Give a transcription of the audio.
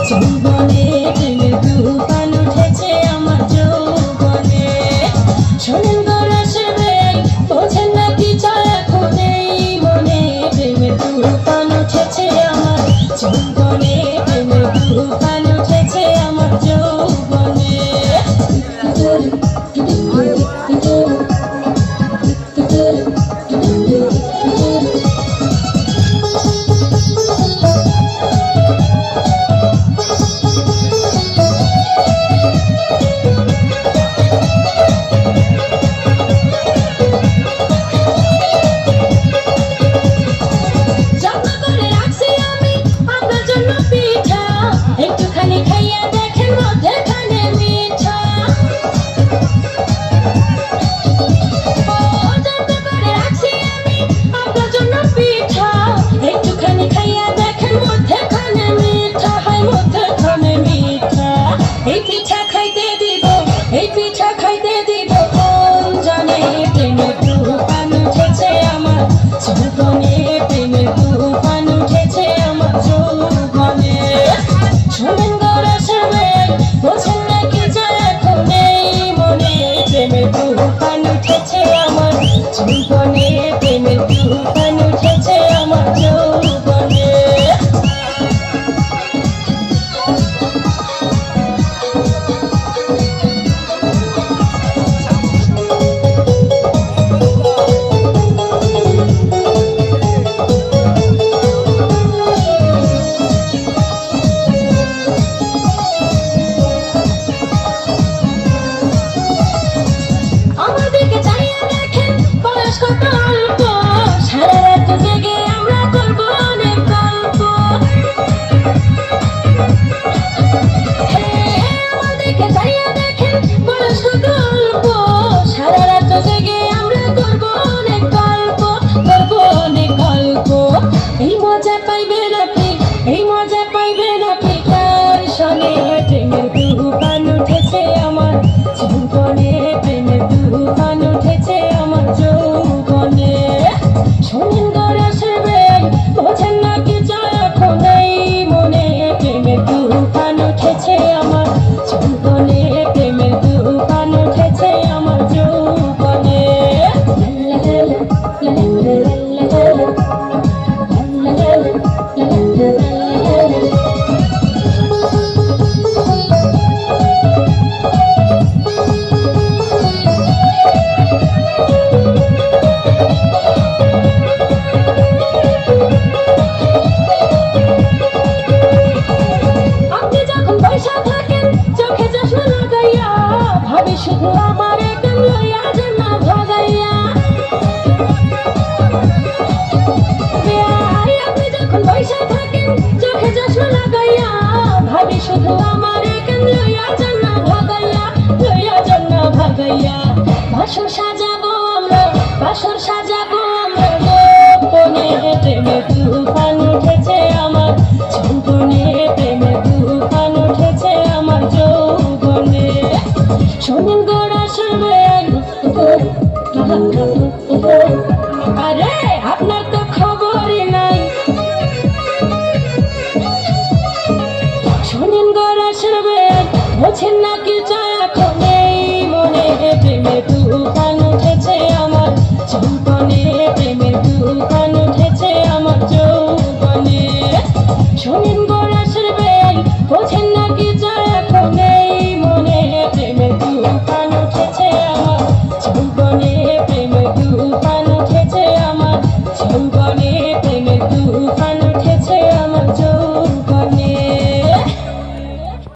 যৌবনে প্রেমের তুফান উঠেছে আমার যৌবনে। শোনেন গো রসের বেগ, বোঝেন না কি চায় এখন এই মনে। প্রেমের তুফান উঠেছে আমার যৌবনে, প্রেমের তুফান উঠেছে আমার যৌবনে। একটুখানি খাইয়া দেখেন মধ্যেখানে মিঠা। যত্ন করে রাখছি আমি আপনার জন্য পিঠা। একটুখানি খাইয়া দেখেন মধ্যেখানে মিঠা, হয় মধ্যেখানে মিঠা। এই পিঠা খাইতে দিব, এই পিঠা খাইতে দিব কোন জানে। প্রেমের তুফান উঠেছে আমার যৌবনে, প্রেমের তুফান উঠেছে আমার যৌবনে। শোনেন গো রসের বেগ, বোঝেন না কি চায় এখন এই মনে। প্রেমের তুফান উঠেছে আমার যৌবনে, প্রেমের তুফান উঠেছে আমার যৌবনে। আমার দিকে চাইয়া দেখেন বয়স কত অল্প, সারা রাত জেগে আমরা করব অনেক গল্প। আমার দিকে চাইয়া দেখেন বয়স কত অল্প, সারা রাত জেগে আমরা করব অনেক গল্প, করব অনেক গল্প। এই মজা পাইবেন আপনি, এই মজা পাইবেন আপনি কার সনে। প্রেমের তুফান উঠেছে আমার যৌবনে, প্রেমের তুফান উঠেছে আমার যৌবনে। শোনেন গো রসের বেগ, বোঝেন না কি চায় এখন এই মনে। প্রেমের তুফান উঠেছে আমার যৌবনে, প্রেমের তুফান উঠেছে আমার যৌবনে। আপনি যখন পয়সা থাকেন চোখে চশমা লাগাইয়া, ভাবি শুধু আমার একদম লইয়া যান না ভাগাইয়া। আপনি যখন পয়সা থাকেন চোখে চশমা লাগাইয়া, ভাবি শুধু আমার একদম লইয়া যান না ভাগাইয়া, লইয়া যান না ভাগাইয়া। বাসর সাজাবো আমরা, বাসর সাজাবো আমরা গোপনে। প্রেমের তুফান উঠেছে আমার যৌবনে, প্রেমের তুফান উঠেছে আমার যৌবনে। শোনেন গো রসের বেগ, আরে আপনার তো খবরই নাই। শোনেন গো রসের বেগ, বোঝেন না কি চায় এখন এই মনে। প্রেমের তুফান উঠেছে আমার যৌবনে, প্রেমের তুফান উঠেছে আমার যৌবনে। শোনেন গো রসের বেগ, বোঝেন না কি চায় এখন এই মনে। প্রেমের তুফান উঠেছে আমার যৌবনে, প্রেমের তুফান উঠেছে আমার যৌবনে, প্রেমের তুফান